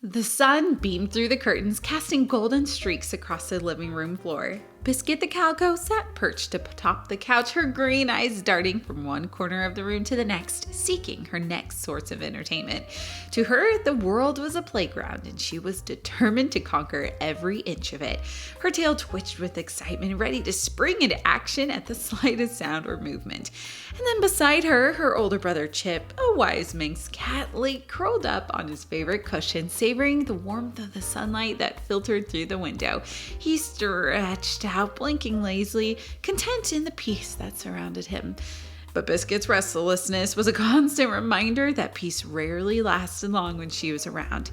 The sun beamed through the curtains, casting golden streaks across the living room floor. Biskit the Calico sat perched atop the couch, her green eyes darting from one corner of the room to the next, seeking her next source of entertainment. To her, the world was a playground, and she was determined to conquer every inch of it. Her tail twitched with excitement, ready to spring into action at the slightest sound or movement. And then beside her, her older brother Chip, a wise Manx cat, lay curled up on his favorite cushion, savoring the warmth of the sunlight that filtered through the window. He stretched out, blinking lazily, content in the peace that surrounded him. But Biskit's restlessness was a constant reminder that peace rarely lasted long when she was around.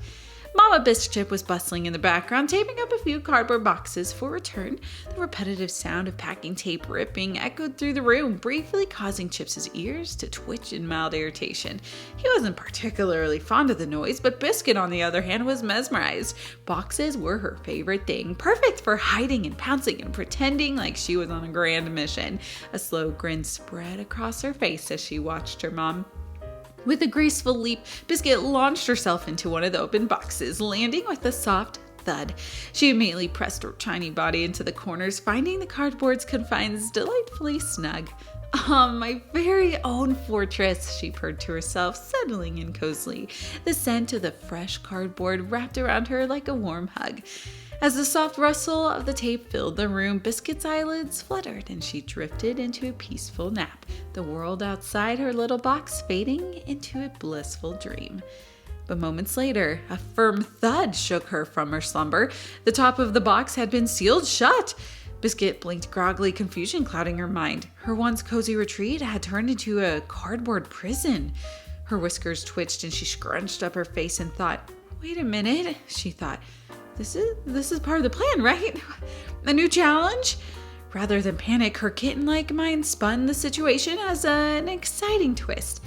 Mama Biskit was bustling in the background, taping up a few cardboard boxes for return. The repetitive sound of packing tape ripping echoed through the room, briefly causing Chip's ears to twitch in mild irritation. He wasn't particularly fond of the noise, but Biskit, on the other hand, was mesmerized. Boxes were her favorite thing, perfect for hiding and pouncing and pretending like she was on a grand mission. A slow grin spread across her face as she watched her mom. With a graceful leap, Biskit launched herself into one of the open boxes, landing with a soft thud. She immediately pressed her tiny body into the corners, finding the cardboard's confines delightfully snug. "Ah, my very own fortress," she purred to herself, settling in cozily. The scent of the fresh cardboard wrapped around her like a warm hug. As the soft rustle of the tape filled the room, Biskit's eyelids fluttered and she drifted into a peaceful nap, the world outside her little box fading into a blissful dream. But moments later, a firm thud shook her from her slumber. The top of the box had been sealed shut. Biskit blinked groggily, confusion clouding her mind. Her once cozy retreat had turned into a cardboard prison. Her whiskers twitched and she scrunched up her face and thought, "Wait a minute," she thought. This is part of the plan, right? A new challenge? Rather than panic, her kitten-like mind spun the situation as an exciting twist.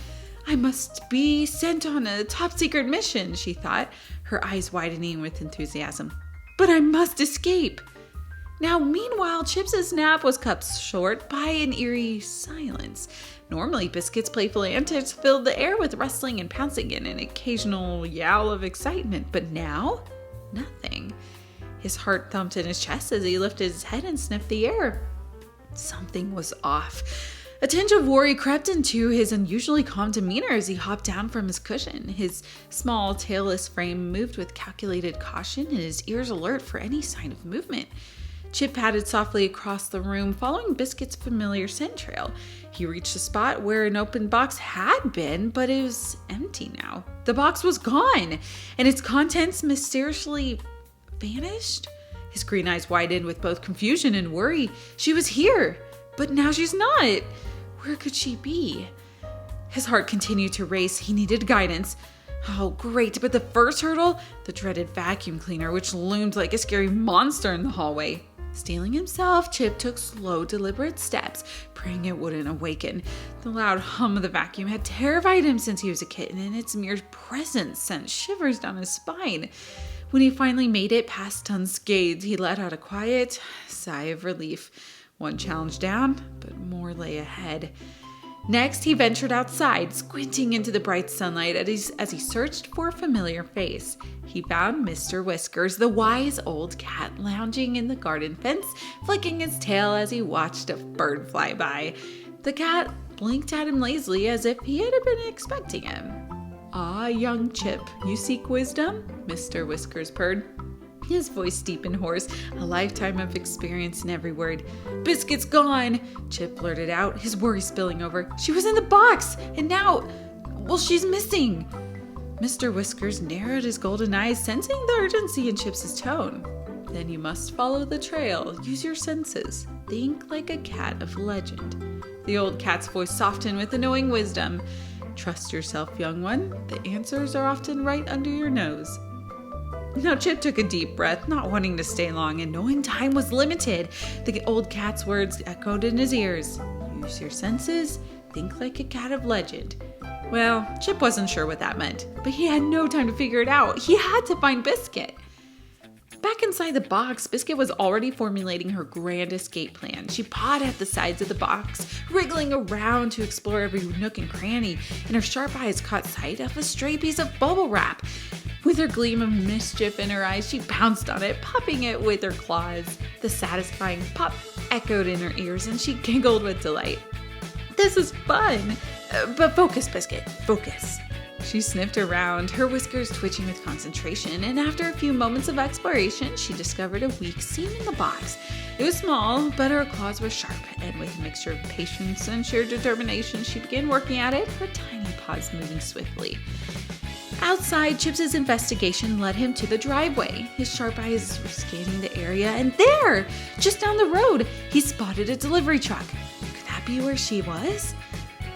"I must be sent on a top-secret mission," she thought, her eyes widening with enthusiasm. "But I must escape." Now, meanwhile, Chip's nap was cut short by an eerie silence. Normally, Biskit's playful antics filled the air with rustling and pouncing and an occasional yowl of excitement, but now, nothing. His heart thumped in his chest as he lifted his head and sniffed the air. Something was off. A tinge of worry crept into his unusually calm demeanor as he hopped down from his cushion. His small, tailless frame moved with calculated caution and his ears alert for any sign of movement. Chip padded softly across the room, following Biskit's familiar scent trail. He reached a spot where an open box had been, but it was empty now. The box was gone, and its contents mysteriously vanished. His green eyes widened with both confusion and worry. She was here, but now she's not. Where could she be? His heart continued to race. He needed guidance. Oh, great, but the first hurdle? The dreaded vacuum cleaner, which loomed like a scary monster in the hallway. Steeling himself, Chip took slow, deliberate steps, praying it wouldn't awaken. The loud hum of the vacuum had terrified him since he was a kitten, and its mere presence sent shivers down his spine. When he finally made it past unscathed, he let out a quiet sigh of relief. One challenge down, but more lay ahead. Next, he ventured outside, squinting into the bright sunlight as he searched for a familiar face. He found Mr. Whiskers, the wise old cat, lounging in the garden fence, flicking his tail as he watched a bird fly by. The cat blinked at him lazily as if he had been expecting him. "Ah, young Chip, you seek wisdom?" Mr. Whiskers purred. His voice deep and hoarse, a lifetime of experience in every word. "Biskit's gone," Chip blurted out, his worry spilling over. "She was in the box, and now, well, she's missing." Mr. Whiskers narrowed his golden eyes, sensing the urgency in Chip's tone. "Then you must follow the trail. Use your senses. Think like a cat of legend." The old cat's voice softened with a knowing wisdom. "Trust yourself, young one. The answers are often right under your nose." Now Chip took a deep breath, not wanting to stay long and knowing time was limited. The old cat's words echoed in his ears. "Use your senses, think like a cat of legend." Well, Chip wasn't sure what that meant, but he had no time to figure it out. He had to find Biskit. Back inside the box, Biskit was already formulating her grand escape plan. She pawed at the sides of the box, wriggling around to explore every nook and cranny, and her sharp eyes caught sight of a stray piece of bubble wrap. With her gleam of mischief in her eyes, she pounced on it, popping it with her claws. The satisfying pop echoed in her ears, and she giggled with delight. This is fun! But focus, Biskit, focus. She sniffed around, her whiskers twitching with concentration, and after a few moments of exploration, she discovered a weak seam in the box. It was small, but her claws were sharp, and with a mixture of patience and sheer determination, she began working at it, her tiny paws moving swiftly. Outside, Chip's investigation led him to the driveway. His sharp eyes were scanning the area, and there, just down the road, he spotted a delivery truck. Could that be where she was?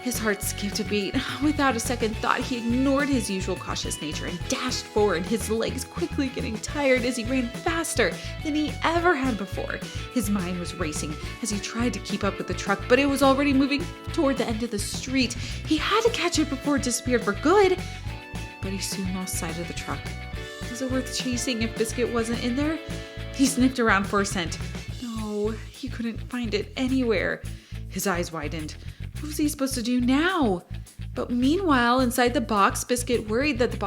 His heart skipped a beat. Without a second thought, he ignored his usual cautious nature and dashed forward, his legs quickly getting tired as he ran faster than he ever had before. His mind was racing as he tried to keep up with the truck, but it was already moving toward the end of the street. He had to catch it before it disappeared for good. But he soon lost sight of the truck. Was it worth chasing if Biskit wasn't in there? He sniffed around for a scent. No, he couldn't find it anywhere. His eyes widened. What was he supposed to do now? But meanwhile, inside the box, Biskit worried that the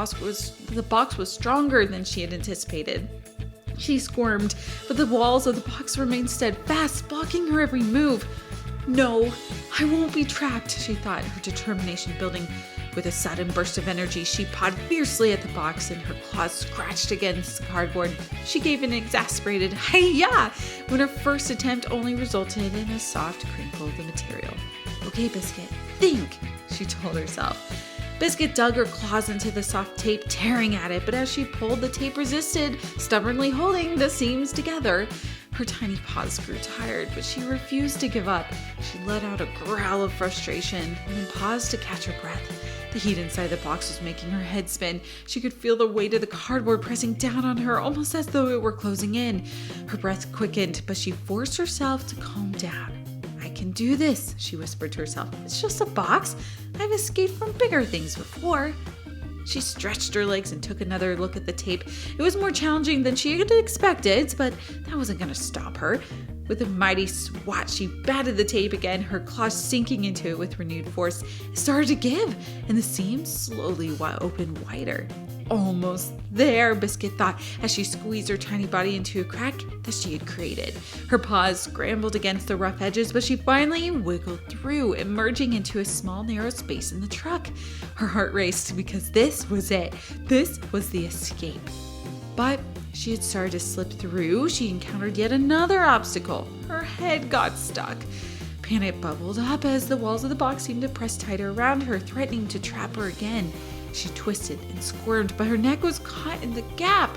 box was stronger than she had anticipated. She squirmed, but the walls of the box remained steadfast, blocking her every move. No, I won't be trapped, she thought, her determination building. With a sudden burst of energy, she pawed fiercely at the box and her claws scratched against the cardboard. She gave an exasperated "Hi-ya!" when her first attempt only resulted in a soft crinkle of the material. Okay, Biskit, think, she told herself. Biskit dug her claws into the soft tape, tearing at it, but as she pulled, the tape resisted, stubbornly holding the seams together. Her tiny paws grew tired, but she refused to give up. She let out a growl of frustration and then paused to catch her breath. The heat inside the box was making her head spin. She could feel the weight of the cardboard pressing down on her, almost as though it were closing in. Her breath quickened, but she forced herself to calm down. I can do this, she whispered to herself. It's just a box. I've escaped from bigger things before. She stretched her legs and took another look at the tape. It was more challenging than she had expected, but that wasn't going to stop her. With a mighty swat, she batted the tape again, her claws sinking into it with renewed force. It started to give, and the seam slowly opened wider. Almost there, Biskit thought, as she squeezed her tiny body into a crack that she had created. Her paws scrambled against the rough edges, but she finally wiggled through, emerging into a small, narrow space in the truck. Her heart raced because this was it. This was the escape. But she had started to slip through. She encountered yet another obstacle. Her head got stuck. Panic bubbled up as the walls of the box seemed to press tighter around her, threatening to trap her again. She twisted and squirmed, but her neck was caught in the gap.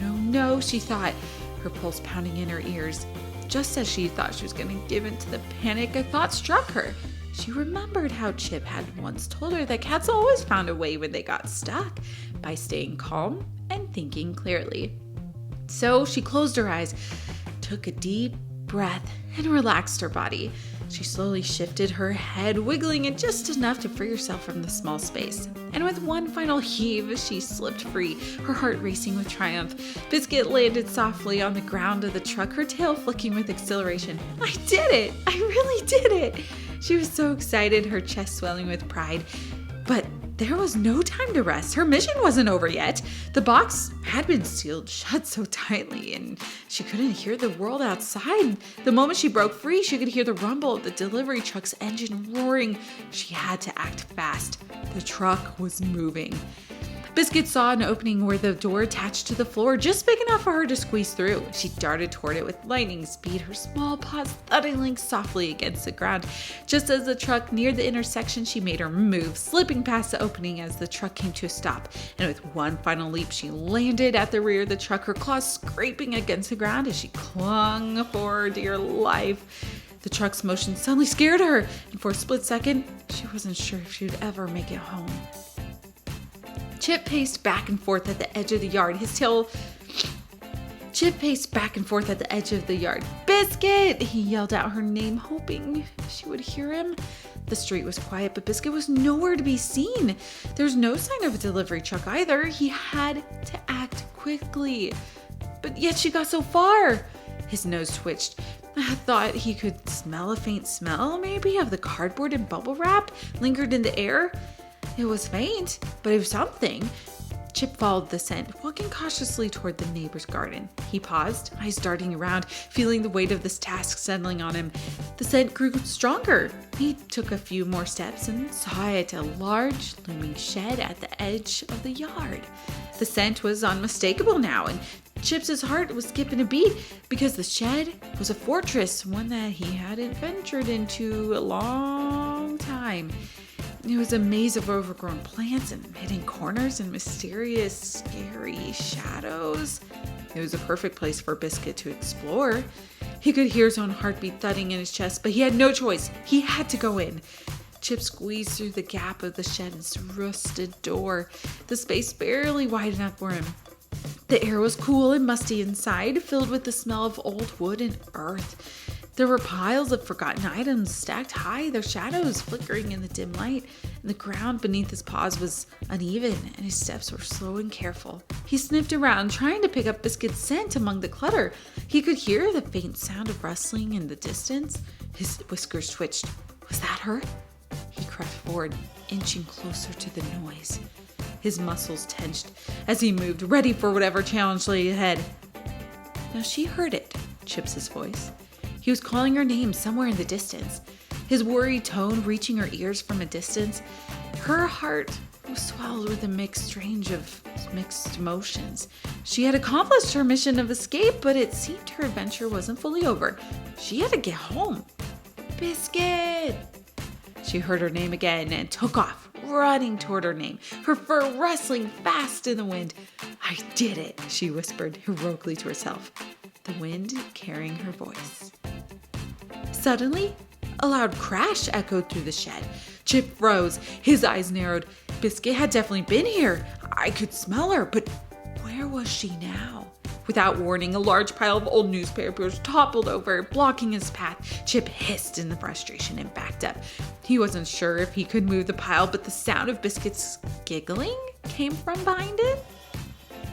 No, she thought, her pulse pounding in her ears. Just as she thought she was going to give in to the panic, a thought struck her. She remembered how Chip had once told her that cats always found a way when they got stuck, by staying calm and thinking clearly. So she closed her eyes, took a deep breath, and relaxed her body. She slowly shifted her head, wiggling it just enough to free herself from the small space. And with one final heave, she slipped free, her heart racing with triumph. Biskit landed softly on the ground of the truck, her tail flicking with exhilaration. I did it! I really did it! She was so excited, her chest swelling with pride. But there was no time to rest. Her mission wasn't over yet. The box had been sealed shut so tightly, and she couldn't hear the world outside. The moment she broke free, she could hear the rumble of the delivery truck's engine roaring. She had to act fast. The truck was moving. Biskit saw an opening where the door attached to the floor, just big enough for her to squeeze through. She darted toward it with lightning speed, her small paws thudding softly against the ground. Just as the truck neared the intersection, she made her move, slipping past the opening as the truck came to a stop. And with one final leap, she landed at the rear of the truck, her claws scraping against the ground as she clung for dear life. The truck's motion suddenly scared her, and for a split second, she wasn't sure if she would ever make it home. Chip paced back and forth at the edge of the yard, Biskit! He yelled out her name, hoping she would hear him. The street was quiet, but Biskit was nowhere to be seen. There was no sign of a delivery truck either. He had to act quickly. But yet she got so far. His nose twitched. I thought he could smell a faint smell, maybe, of the cardboard and bubble wrap lingered in the air. It was faint, but it was something. Chip followed the scent, walking cautiously toward the neighbor's garden. He paused, eyes darting around, feeling the weight of this task settling on him. The scent grew stronger. He took a few more steps and saw it, a large, looming shed at the edge of the yard. The scent was unmistakable now, and Chip's heart was skipping a beat because the shed was a fortress, one that he hadn't ventured into a long time. It was a maze of overgrown plants and hidden corners and mysterious, scary shadows. It was a perfect place for Biskit to explore. He could hear his own heartbeat thudding in his chest, but he had no choice. He had to go in. Chip squeezed through the gap of the shed's rusted door, the space barely wide enough for him. The air was cool and musty inside, filled with the smell of old wood and earth. There were piles of forgotten items stacked high, their shadows flickering in the dim light. And the ground beneath his paws was uneven, and his steps were slow and careful. He sniffed around, trying to pick up Biskit's scent among the clutter. He could hear the faint sound of rustling in the distance. His whiskers twitched. Was that her? He crept forward, inching closer to the noise. His muscles tensed as he moved, ready for whatever challenge lay ahead. Now she heard it, Chip's voice. He was calling her name somewhere in the distance, his worried tone reaching her ears from a distance. Her heart was swelled with a mixed emotions. She had accomplished her mission of escape, but it seemed her adventure wasn't fully over. She had to get home. Biskit! She heard her name again and took off, running toward her name, her fur rustling fast in the wind. I did it, she whispered heroically to herself, the wind carrying her voice. Suddenly, a loud crash echoed through the shed. Chip froze, his eyes narrowed. Biskit had definitely been here. I could smell her, but where was she now? Without warning, a large pile of old newspapers toppled over, blocking his path. Chip hissed in the frustration and backed up. He wasn't sure if he could move the pile, but the sound of Biskit's giggling came from behind it.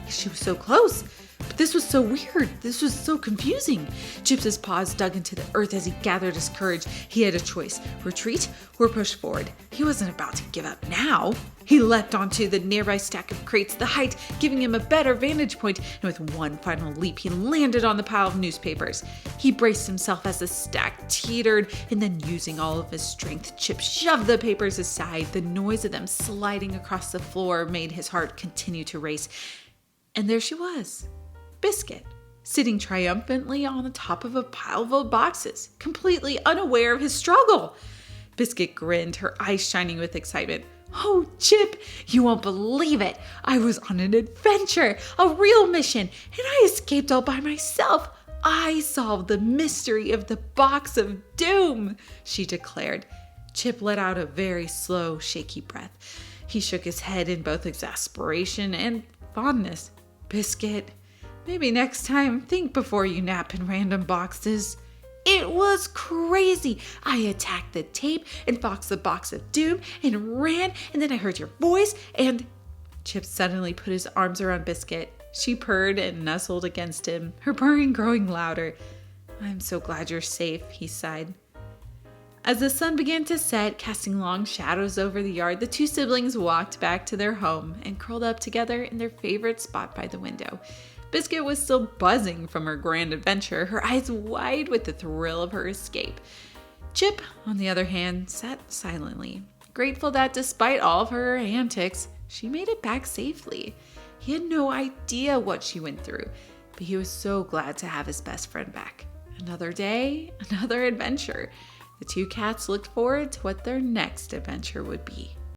She was so close, but this was so weird. This was so confusing. Chip's paws dug into the earth as he gathered his courage. He had a choice, retreat or push forward. He wasn't about to give up now. He leapt onto the nearby stack of crates, the height giving him a better vantage point, and with one final leap, he landed on the pile of newspapers. He braced himself as the stack teetered, and then using all of his strength, Chip shoved the papers aside. The noise of them sliding across the floor made his heart continue to race. And there she was, Biskit, sitting triumphantly on the top of a pile of old boxes, completely unaware of his struggle. Biskit grinned, her eyes shining with excitement. Oh, Chip, you won't believe it. I was on an adventure, a real mission, and I escaped all by myself. I solved the mystery of the box of doom, she declared. Chip let out a very slow, shaky breath. He shook his head in both exasperation and fondness. Biskit, maybe next time think before you nap in random boxes. It was crazy. I attacked the tape and boxed the box of doom and ran, and then I heard your voice and... Chip suddenly put his arms around Biskit. She purred and nuzzled against him, her purring growing louder. I'm so glad you're safe, he sighed. As the sun began to set, casting long shadows over the yard, the two siblings walked back to their home and curled up together in their favorite spot by the window. Biskit was still buzzing from her grand adventure, her eyes wide with the thrill of her escape. Chip, on the other hand, sat silently, grateful that despite all of her antics, she made it back safely. He had no idea what she went through, but he was so glad to have his best friend back. Another day, another adventure. The two cats looked forward to what their next adventure would be.